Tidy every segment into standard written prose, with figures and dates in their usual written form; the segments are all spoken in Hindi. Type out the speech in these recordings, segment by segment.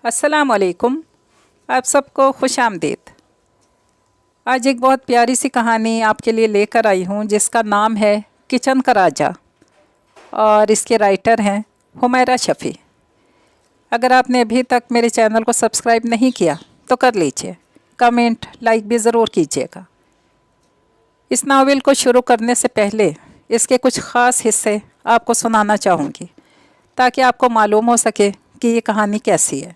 अस्सलाम वालेकुम। आप सबको खुश आमदीद। आज एक बहुत प्यारी सी कहानी आपके लिए लेकर आई हूँ जिसका नाम है किचन का राजा और इसके राइटर हैं हुमैरा शफ़ी। अगर आपने अभी तक मेरे चैनल को सब्सक्राइब नहीं किया तो कर लीजिए, कमेंट लाइक भी ज़रूर कीजिएगा। इस नावल को शुरू करने से पहले इसके कुछ ख़ास हिस्से आपको सुनाना चाहूँगी ताकि आपको मालूम हो सके कि ये कहानी कैसी है।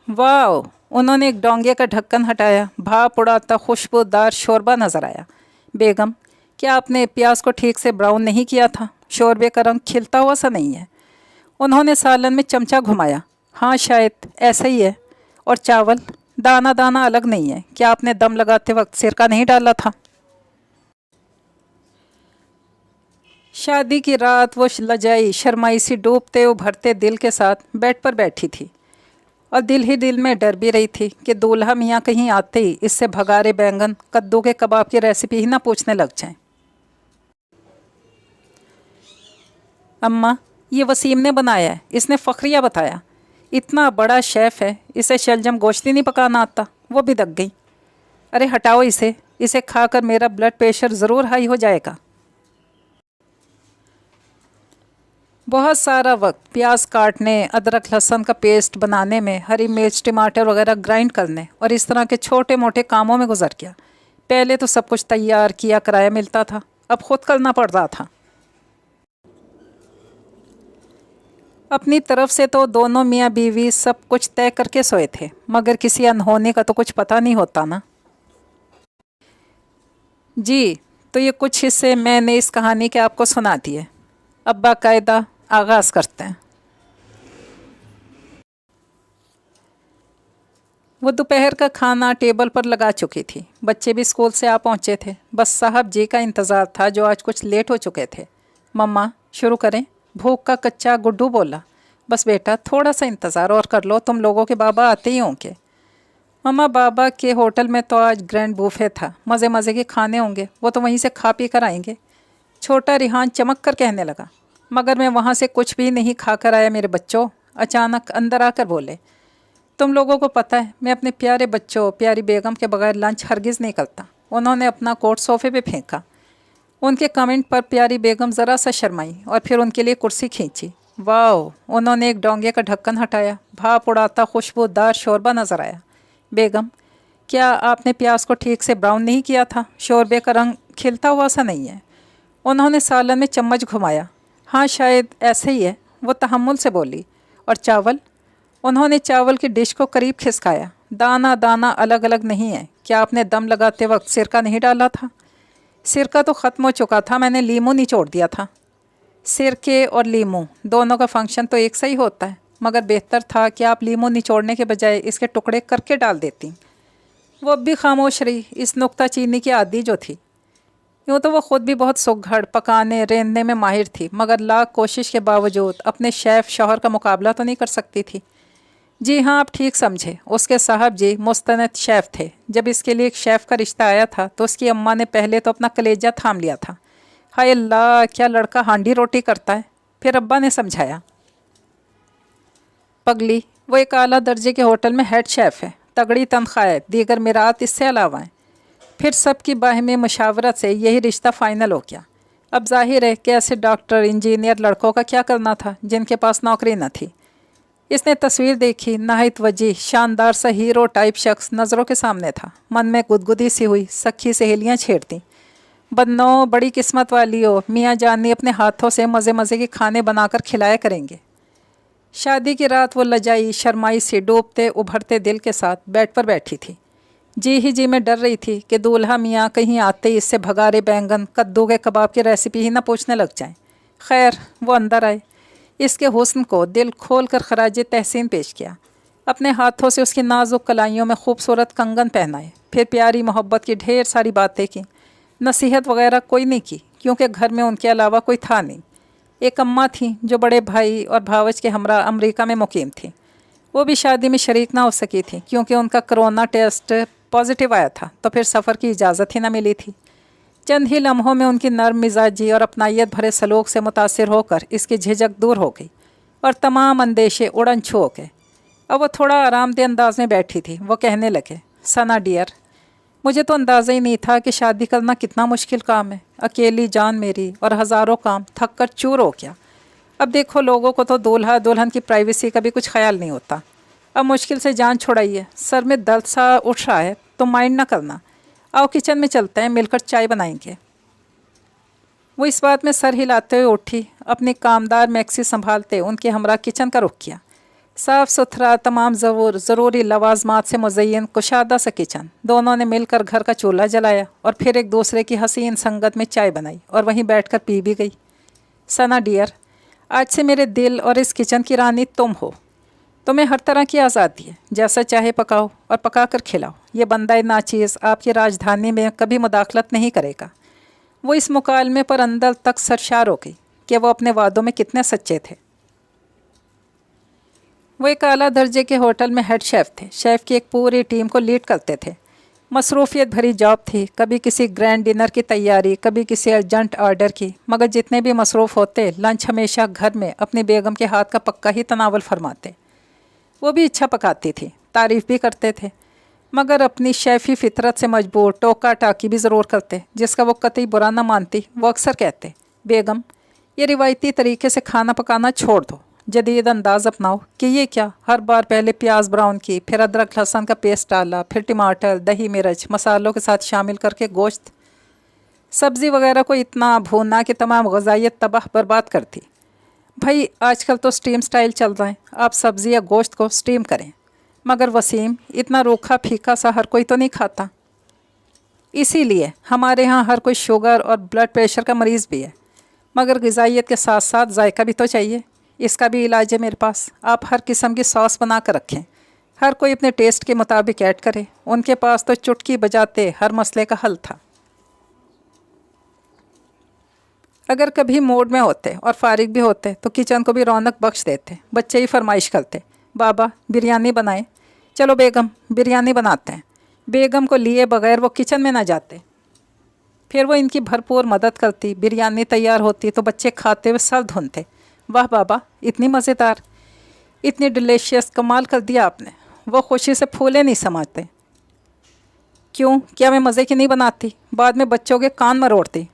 वाह! उन्होंने एक डोंगे का ढक्कन हटाया। भाप उड़ाता खुशबूदार शोरबा नज़र आया। बेगम, क्या आपने प्याज को ठीक से ब्राउन नहीं किया था? शोरबे का रंग खिलता हुआ सा नहीं है। उन्होंने सालन में चमचा घुमाया। हाँ, शायद ऐसा ही है। और चावल दाना दाना अलग नहीं है। क्या आपने दम लगाते वक्त सिरका नहीं डाला था? शादी की रात वो लजाई शर्माई सी डूबते उभरते दिल के साथ बेड पर बैठी थी और दिल ही दिल में डर भी रही थी कि दूल्हा मियाँ कहीं आते ही इससे भगारे बैंगन कद्दू के कबाब की रेसिपी ही ना पूछने लग जाएं। अम्मा, ये वसीम ने बनाया है, इसने फ़ख्रिया बताया। इतना बड़ा शेफ़ है, इसे शलजम गोश्त ही नहीं पकाना आता। वो भी दक गई। अरे हटाओ इसे खाकर मेरा ब्लड प्रेशर ज़रूर हाई हो जाएगा। बहुत सारा वक्त प्याज काटने, अदरक लहसुन का पेस्ट बनाने में, हरी मिर्च टमाटर वगैरह ग्राइंड करने और इस तरह के छोटे मोटे कामों में गुजर गया। पहले तो सब कुछ तैयार किया कराया मिलता था, अब खुद करना पड़ रहा था। अपनी तरफ से तो दोनों मियाँ बीवी सब कुछ तय करके सोए थे, मगर किसी अनहोनी का तो कुछ पता नहीं होता ना। जी, तो ये कुछ हिस्से मैंने इस कहानी के आपको सुना दिए। अब बाकायदा आगाज़ करते हैं। वो दोपहर का खाना टेबल पर लगा चुकी थी। बच्चे भी स्कूल से आ पहुँचे थे। बस साहब जी का इंतज़ार था जो आज कुछ लेट हो चुके थे। मम्मा, शुरू करें? भूख का कच्चा गुड्डू बोला। बस बेटा, थोड़ा सा इंतज़ार और कर लो, तुम लोगों के बाबा आते ही होंगे। मम्मा, बाबा के होटल में तो आज ग्रैंड बूफे था, मज़े मज़े के खाने होंगे, वो तो वहीं से खा पी कर आएंगे। छोटा रिहान चमक कर कहने लगा। मगर मैं वहाँ से कुछ भी नहीं खा कर आया मेरे बच्चों। अचानक अंदर आकर बोले, तुम लोगों को पता है मैं अपने प्यारे बच्चों प्यारी बेगम के बगैर लंच हरगिज़ नहीं करता। उन्होंने अपना कोट सोफ़े पे फेंका। उनके कमेंट पर प्यारी बेगम ज़रा सा शर्माई और फिर उनके लिए कुर्सी खींची। वाह! उन्होंने एक डोंगे का ढक्कन हटाया। भाप उड़ाता खुशबूदार शोरबा नज़र आया। बेगम, क्या आपने प्याज को ठीक से ब्राउन नहीं किया था? शोरबे का रंग खिलता हुआ सा नहीं है। उन्होंने सालन में चम्मच घुमाया। हाँ, शायद ऐसे ही है, वो तहम्मुल से बोली। और चावल? उन्होंने चावल की डिश को करीब खिसकाया। दाना दाना अलग अलग नहीं है। क्या आपने दम लगाते वक्त सिरका नहीं डाला था? सिरका तो ख़त्म हो चुका था, मैंने लीमू निचोड़ दिया था। सिरके और लीमू दोनों का फंक्शन तो एक सा ही होता है, मगर बेहतर था कि आप लीमू निचोड़ने के बजाय इसके टुकड़े करके डाल देती। वो अब भी खामोश रही, इस नुक्ता चीनी की आदी जो थी। यूँ तो वो ख़ुद भी बहुत सुघड़ पकाने रेंधने में माहिर थी, मगर लाख कोशिश के बावजूद अपने शेफ़ शौहर का मुकाबला तो नहीं कर सकती थी। जी हाँ, आप ठीक समझे, उसके साहब जी मुस्तनद शेफ़ थे। जब इसके लिए एक शेफ़ का रिश्ता आया था तो उसकी अम्मा ने पहले तो अपना कलेजा थाम लिया था। हाय अल्लाह, क्या लड़का हांडी रोटी करता है। फिर अब्बा ने समझाया, पगली, वो एक आला दर्जे के होटल में हेड शेफ़ है, तगड़ी तनख्वाह है, दीगर मिरात इससे अलावा है। फिर सबकी बाहिमी मशावरत से यही रिश्ता फ़ाइनल हो गया। अब जाहिर है कि ऐसे डॉक्टर इंजीनियर लड़कों का क्या करना था जिनके पास नौकरी न थी। इसने तस्वीर देखी। नहायत वजीह शानदार सा हीरो टाइप शख्स नज़रों के सामने था। मन में गुदगुदी सी हुई। सखी सहेलियाँ छेड़ती, बन्नो बड़ी किस्मत वाली हो, मियाँ जानी अपने हाथों से मज़े मज़े के खाने बनाकर खिलाया करेंगे। शादी की रात वो लजाई शर्माई सी डूबते उभरते दिल के साथ बेड पर बैठी थी। जी ही जी में डर रही थी कि दूल्हा मियाँ कहीं आते ही इससे भगारे बैंगन कद्दू के कबाब की रेसिपी ही ना पूछने लग जाएं। खैर, वो अंदर आए। इसके हुस्न को दिल खोल कर खराज तहसीन पेश किया। अपने हाथों से उसकी नाजुक कलाइयों में खूबसूरत कंगन पहनाए। फिर प्यारी मोहब्बत की ढेर सारी बातें की। नसीहत वगैरह कोई नहीं की, क्योंकि घर में उनके अलावा कोई था नहीं। एक अम्मा थी जो बड़े भाई और भावज के हमरा अमेरिका में मुकीम थी। वो भी शादी में शरीक ना हो सकी थी क्योंकि उनका कोरोना टेस्ट पॉजिटिव आया था, तो फिर सफ़र की इजाज़त ही ना मिली थी। चंद ही लम्हों में उनकी नर्म मिजाजी और अपनायत भरे सलूक से मुतासिर होकर इसकी झिझक दूर हो गई और तमाम अंदेशे उड़न छू हो गए। अब वो थोड़ा आरामदेह अंदाज में बैठी थी। वो कहने लगे, सना डियर, मुझे तो अंदाज़ा ही नहीं था कि शादी करना कितना मुश्किल काम है। अकेली जान मेरी और हज़ारों काम, थक कर चूर हो गया। अब देखो, लोगों को तो दूल्हा दुल्हन की प्राइवेसी का भी कुछ ख्याल नहीं होता। अब मुश्किल से जान छुड़ाई है, सर में दर्द सा उठ रहा है, तो माइंड ना करना। आओ किचन में चलते हैं, मिलकर चाय बनाएंगे। वो इस बात में सर हिलाते हुए उठी। अपनी कामदार मैक्सी संभालते उनके हमरा किचन का रुख किया। साफ़ सुथरा, तमाम ज़रूरी लवाजमात से मुज़य्यन कुशादा सा किचन। दोनों ने मिलकर घर का चूल्हा जलाया और फिर एक दूसरे की हसीन संगत में चाय बनाई और वहीं बैठकर पी भी गई। सना डियर, आज से मेरे दिल और इस किचन की रानी तुम हो। तुम्हें हर तरह की आज़ादी है, जैसा चाहे पकाओ और पका कर खिलाओ। ये बंदा नाचीज़ आपकी राजधानी में कभी मुदाखलत नहीं करेगा। वो इस मुकालमे पर अंदर तक सरशार हो गई कि वो अपने वादों में कितने सच्चे थे। वो एक आला दर्जे के होटल में हेड शेफ़ थे। शेफ़ की एक पूरी टीम को लीड करते थे। मसरूफ़ियत भरी जॉब थी, कभी किसी ग्रैंड डिनर की तैयारी, कभी किसी अर्जेंट ऑर्डर की। मगर जितने भी मसरूफ़ होते, लंच हमेशा घर में अपनी बेगम के हाथ का पक्का ही तनावल फरमाते। वो भी अच्छा पकाती थी, तारीफ़ भी करते थे, मगर अपनी शेफ़ी फितरत से मजबूर टोका टाकी भी ज़रूर करते, जिसका वो कतई बुरा न मानती। वो अक्सर कहते, बेगम, ये रिवायती तरीके से खाना पकाना छोड़ दो, जदीद अंदाज़ अपनाओ। कि ये क्या, हर बार पहले प्याज ब्राउन की, फिर अदरक लहसुन का पेस्ट डाला, फिर टमाटर, दही, मिर्च, मसालों के साथ शामिल करके गोश्त सब्ज़ी वगैरह को इतना भूनना कि तमाम ग़िज़ाइयत तबाह बर्बाद करती। भाई आजकल तो स्टीम स्टाइल चल रहा है, आप सब्ज़ी या गोश्त को स्टीम करें। मगर वसीम, इतना रूखा फीका सा हर कोई तो नहीं खाता। इसीलिए हमारे यहाँ हर कोई शुगर और ब्लड प्रेशर का मरीज़ भी है। मगर ग़िज़ाइयत के साथ साथ जायका भी तो चाहिए। इसका भी इलाज है मेरे पास। आप हर किस्म की सॉस बना कर रखें, हर कोई अपने टेस्ट के मुताबिक ऐड करे। उनके पास तो चुटकी बजाते हर मसले का हल था। अगर कभी मूड में होते और फारिग भी होते तो किचन को भी रौनक बख्श देते। बच्चे ही फरमाइश करते, बाबा बिरयानी बनाएं। चलो बेगम, बिरयानी बनाते हैं। बेगम को लिए बगैर वो किचन में ना जाते। फिर वो इनकी भरपूर मदद करती। बिरयानी तैयार होती तो बच्चे खाते हुए सर धुनते, वाह बाबा, इतनी मज़ेदार, इतनी डिलीशियस, कमाल कर दिया आपने। वो खुशी से फूले नहीं समाते। क्यों, क्या मैं मज़े की नहीं बनाती? बाद में बच्चों के कान मरोड़ती।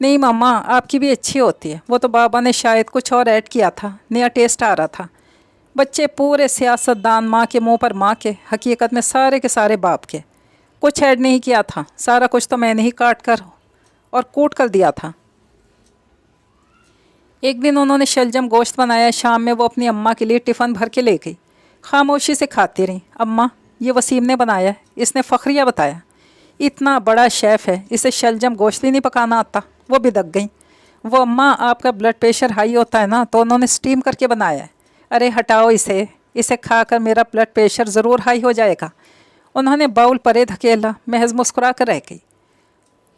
नहीं मामा, आपकी भी अच्छी होती है। वो तो बाबा ने शायद कुछ और ऐड किया था, नया टेस्ट आ रहा था। बच्चे पूरे सियासतदान माँ के मुंह पर माँ के, हकीकत में सारे के सारे बाप के। कुछ ऐड नहीं किया था, सारा कुछ तो मैंने ही काट कर और कूट कर दिया था। एक दिन उन्होंने शलजम गोश्त बनाया। शाम में वो अपनी अम्मा के लिए टिफ़िन भर के ले गई। खामोशी से खाती रही। अम्मा, ये वसीम ने बनाया है, इसने फ़खरिया बताया। इतना बड़ा शेफ़ है, इसे शलजम गोश्त ही नहीं पकाना आता। वो बिदक गई। वो अम्मा, आपका ब्लड प्रेशर हाई होता है ना, तो उन्होंने स्टीम करके बनाया है। अरे हटाओ इसे, इसे खाकर मेरा ब्लड प्रेशर ज़रूर हाई हो जाएगा। उन्होंने बाउल परे धकेला। महज मुस्कुरा कर रह गई।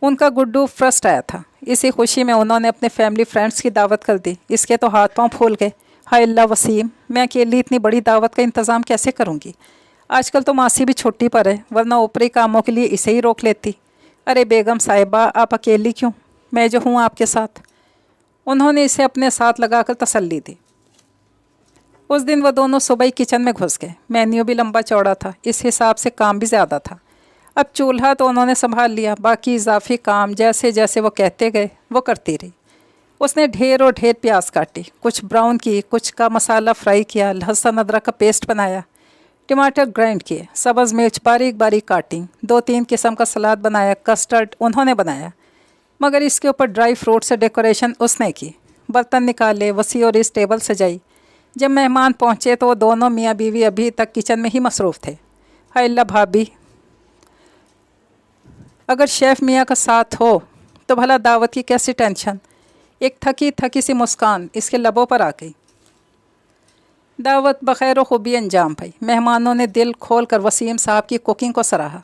उनका गुड्डू फर्स्ट आया था। इसी खुशी में उन्होंने अपने फैमिली फ्रेंड्स की दावत कर दी। इसके तो हाथ पांव फूल गए। हाय अल्लाह वसीम, मैं अकेली इतनी बड़ी दावत का इंतज़ाम कैसे करूँगी? आजकल तो मासी भी छुट्टी पर है, वरना ऊपरी कामों के लिए इसे ही रोक लेती। अरे बेगम साहिबा, आप अकेली क्यों, मैं जो हूँ आपके साथ। उन्होंने इसे अपने साथ लगाकर तसल्ली दी। उस दिन वह दोनों सुबह ही किचन में घुस गए। मेन्यू भी लंबा चौड़ा था, इस हिसाब से काम भी ज़्यादा था। अब चूल्हा तो उन्होंने संभाल लिया, बाकी इजाफी काम जैसे जैसे वो कहते गए वो करती रही। उसने ढेर और ढेर प्याज काटी, कुछ ब्राउन की, कुछ का मसाला फ्राई किया, लहसुन अदरक का पेस्ट बनाया, टमाटर ग्राइंड किए, सब्ज़ मिर्च बारीक बारीक काटी, 2-3 किस्म का सलाद बनाया, कस्टर्ड उन्होंने बनाया, मगर इसके ऊपर ड्राई फ्रूट से डेकोरेशन उसने की। बर्तन निकाले, वसी और इस टेबल सजाई। जब मेहमान पहुँचे तो वो दोनों मियाँ बीवी अभी तक किचन में ही मसरूफ़ थे। हाय अल्लाह भाभी, अगर शेफ़ मियाँ का साथ हो तो भला दावत की कैसी टेंशन। एक थकी थकी सी मुस्कान इसके लबों पर आ गई। दावत बखैर व खूबी अंजाम पाई। मेहमानों ने दिल खोल कर वसीम साहब की कुकिंग को सराहा।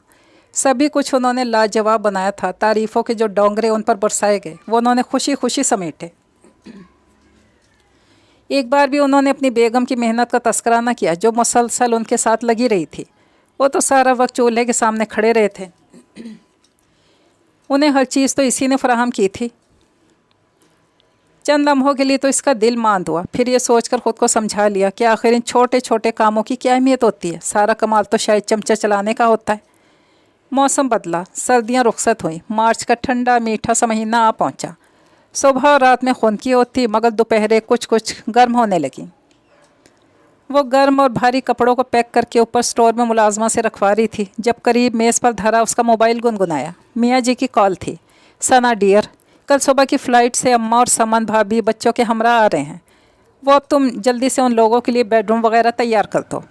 सभी कुछ उन्होंने लाजवाब बनाया था। तारीफ़ों के जो डोंगरे उन पर बरसाए गए वो उन्होंने खुशी खुशी समेटे। एक बार भी उन्होंने अपनी बेगम की मेहनत का तस्करा न किया, जो मुसलसल उनके साथ लगी रही थी। वो तो सारा वक्त चूल्हे के सामने खड़े रहे थे। उन्हें हर चीज़ तो इसी ने फराहम की थी। चंद लम्हों के लिए तो इसका दिल मांद हुआ, फिर ये सोचकर खुद को समझा लिया कि आखिर इन छोटे छोटे कामों की क्या अहमियत होती है, सारा कमाल तो शायद चमचा चलाने का होता है। मौसम बदला, सर्दियाँ रुखसत हुई, मार्च का ठंडा मीठा सा महीना आ पहुँचा। सुबह और रात में खुनकी होती, मगर दोपहरे कुछ कुछ गर्म होने लगी। वो गर्म और भारी कपड़ों को पैक करके ऊपर स्टोर में मुलाजमा से रखवा रही थी, जब करीब मेज़ पर धरा उसका मोबाइल गुनगुनाया। मियाँ जी की कॉल थी। सना डियर, कल सुबह की फ़्लाइट से अम्मा और समन भाभी बच्चों के हमरा आ रहे हैं। वो अब तुम जल्दी से उन लोगों के लिए बेडरूम वगैरह तैयार कर दो।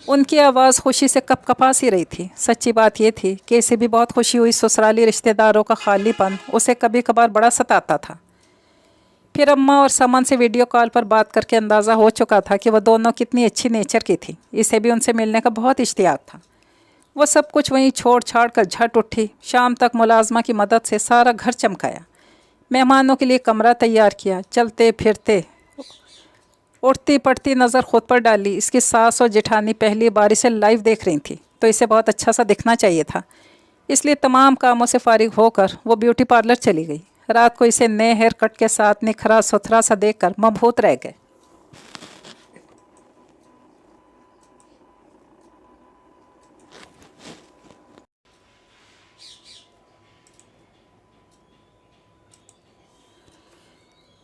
उनकी आवाज़ खुशी से कपकपा सी रही थी। सच्ची बात ये थी कि इसे भी बहुत खुशी हुई। ससुराली रिश्तेदारों का खालीपन उसे कभी कभार बड़ा सताता था। फिर अम्मा और समन से वीडियो कॉल पर बात करके अंदाज़ा हो चुका था कि वह दोनों कितनी अच्छी नेचर की थी। इसे भी उनसे मिलने का बहुत इश्तियाक था। वो सब कुछ वहीं छोड़ छाड़ कर झट उठी। शाम तक मुलाजमा की मदद से सारा घर चमकाया, मेहमानों के लिए कमरा तैयार किया। चलते फिरते उठती पड़ती नज़र खुद पर डाली। इसकी सास और जेठानी पहली बार इसे लाइव देख रही थी, तो इसे बहुत अच्छा सा दिखना चाहिए था। इसलिए तमाम कामों से फारिग होकर वो ब्यूटी पार्लर चली गई। रात को इसे नए हेयर कट के साथ निखरा सुथरा सा देखकर मबहूत रह गए।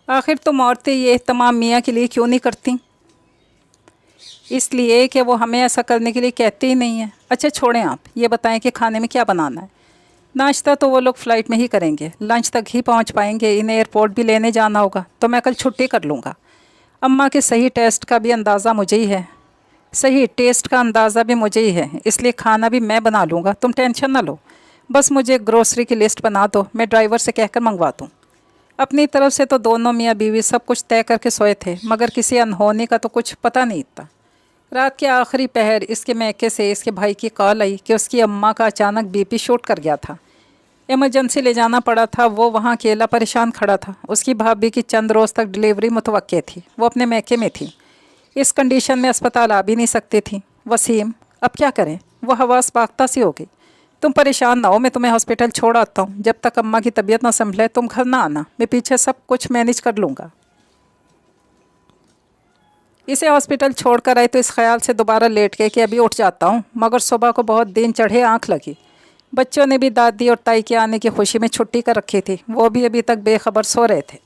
आखिर तुम औरतें ये तमाम मियाँ के लिए क्यों नहीं करती? इसलिए कि वो हमें ऐसा करने के लिए कहते ही नहीं हैं। अच्छा छोड़ें, आप ये बताएं कि खाने में क्या बनाना है। नाश्ता तो वो लोग फ़्लाइट में ही करेंगे, लंच तक ही पहुंच पाएंगे। इन्हें एयरपोर्ट भी लेने जाना होगा, तो मैं कल छुट्टी कर लूँगा। अम्मा के सही टेस्ट का भी अंदाज़ा मुझे ही है, सही टेस्ट का अंदाज़ा भी मुझे ही है, इसलिए खाना भी मैं बना लूँगा। तुम टेंशन ना लो, बस मुझे ग्रोसरी की लिस्ट बना दो, मैं ड्राइवर से कहकर मंगवा दूँ। अपनी तरफ से तो दोनों मियाँ बीवी सब कुछ तय करके सोए थे, मगर किसी अनहोनी का तो कुछ पता नहीं था। रात के आखिरी पहर इसके मैके से इसके भाई की कॉल आई कि उसकी अम्मा का अचानक बीपी शूट कर गया था, इमरजेंसी ले जाना पड़ा था। वो वहाँ अकेला परेशान खड़ा था। उसकी भाभी की चंद रोज़ तक डिलीवरी मुतवक्के थी, वो अपने मैके में थी। इस कंडीशन में अस्पताल आ भी नहीं सकती थी। वसीम, अब क्या करें? वो हवास बाख्ता सी हो गई। तुम परेशान ना हो, मैं तुम्हें हॉस्पिटल छोड़ आता हूँ। जब तक अम्मा की तबीयत ना संभले तुम घर ना आना, मैं पीछे सब कुछ मैनेज कर लूँगा। इसे हॉस्पिटल छोड़कर आई तो इस ख्याल से दोबारा लेट गए कि अभी उठ जाता हूँ, मगर सुबह को बहुत दिन चढ़े आँख लगी। बच्चों ने भी दादी और ताई के आने की खुशी में छुट्टी कर रखी थी, वो भी अभी तक बेखबर सो रहे थे।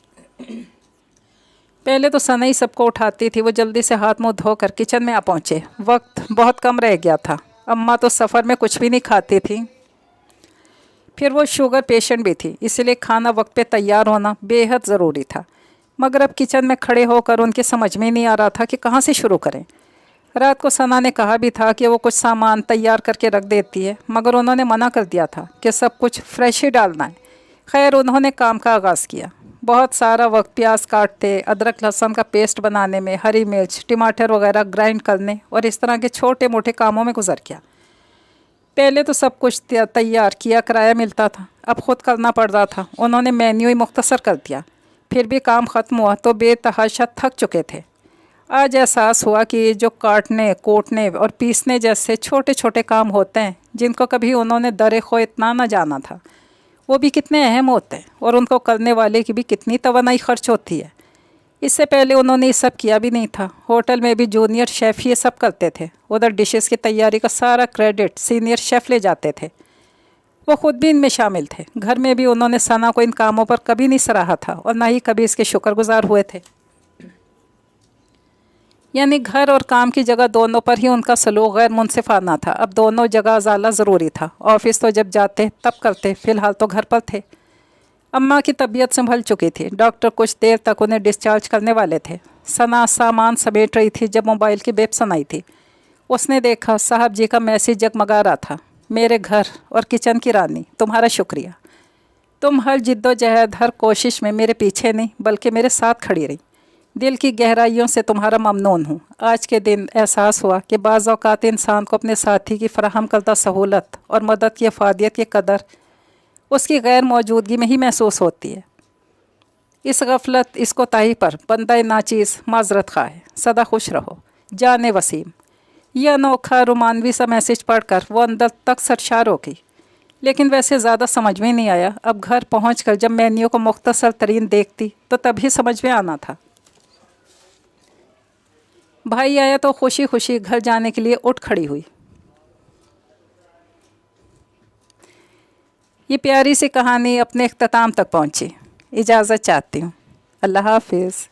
पहले तो सना ही सबको उठाती थी। वो जल्दी से हाथ मुंह धोकर किचन में आ पहुँचे। वक्त बहुत कम रह गया था। अम्मा तो सफ़र में कुछ भी नहीं खाती थी, फिर वो शुगर पेशेंट भी थी, इसलिए खाना वक्त पे तैयार होना बेहद ज़रूरी था। मगर अब किचन में खड़े होकर उनके समझ में नहीं आ रहा था कि कहाँ से शुरू करें। रात को सना ने कहा भी था कि वो कुछ सामान तैयार करके रख देती है, मगर उन्होंने मना कर दिया था कि सब कुछ फ्रेश ही डालना है। खैर उन्होंने काम का आगाज़ किया। बहुत सारा वक्त प्याज काटते, अदरक लहसुन का पेस्ट बनाने में, हरी मिर्च टमाटर वगैरह ग्राइंड करने और इस तरह के छोटे मोटे कामों में गुजर गया। पहले तो सब कुछ तैयार किया कराया मिलता था, अब खुद करना पड़ रहा था। उन्होंने मेन्यू ही मुख्तसर कर दिया। फिर भी काम ख़त्म हुआ तो बेतहाशा थक चुके थे। आज एहसास हुआ कि जो काटने कोटने और पीसने जैसे छोटे छोटे काम होते हैं, जिनको कभी उन्होंने दरे खो इतना न जाना था, वो भी कितने अहम होते हैं और उनको करने वाले की भी कितनी तवानाई खर्च होती है। इससे पहले उन्होंने ये सब किया भी नहीं था। होटल में भी जूनियर शेफ़ ये सब करते थे। उधर डिशेस की तैयारी का सारा क्रेडिट सीनियर शेफ़ ले जाते थे। वो खुद भी इनमें शामिल थे। घर में भी उन्होंने सना को इन कामों पर कभी नहीं सराहा था और ना ही कभी इसके शुक्रगुजार हुए थे। यानी घर और काम की जगह दोनों पर ही उनका सलूक गैर मुनसिफाना था। अब दोनों जगह अजाला ज़रूरी था। ऑफिस तो जब जाते तब करते, फ़िलहाल तो घर पर थे। अम्मा की तबीयत संभल चुकी थी। डॉक्टर कुछ देर तक उन्हें डिस्चार्ज करने वाले थे। सना सामान समेट रही थी जब मोबाइल की बेप सुनाई थी। उसने देखा साहब जी का मैसेज जगमगा रहा था। मेरे घर और किचन की रानी, तुम्हारा शुक्रिया। तुम हर जिद्दोजहद, हर कोशिश में मेरे पीछे नहीं बल्कि मेरे साथ खड़ी रही। दिल की गहराइयों से तुम्हारा ममनून हूँ। आज के दिन एहसास हुआ कि बाज़ औक़ात इंसान को अपने साथी की फ़राहम करदा सहूलत और मदद की अफादियत की कदर उसकी गैर मौजूदगी में ही महसूस होती है। इस गफलत, इस कोताही पर बंदा नाचीज़ माजरत खा है। सदा खुश रहो जाने वसीम। यह अनोखा रोमानवी सा मैसेज पढ़कर वो अंदर तक सरशार हो गई। लेकिन वैसे ज़्यादा समझ में नहीं आया। अब घर पहुंचकर जब मेन्यू को मुख्तसर तरीन देखती तो तभी समझ में आना था। भाई आया तो खुशी खुशी घर जाने के लिए उठ खड़ी हुई। ये प्यारी सी कहानी अपने इख्तिताम तक पहुंची। इजाज़त चाहती हूँ। अल्लाह हाफिज़।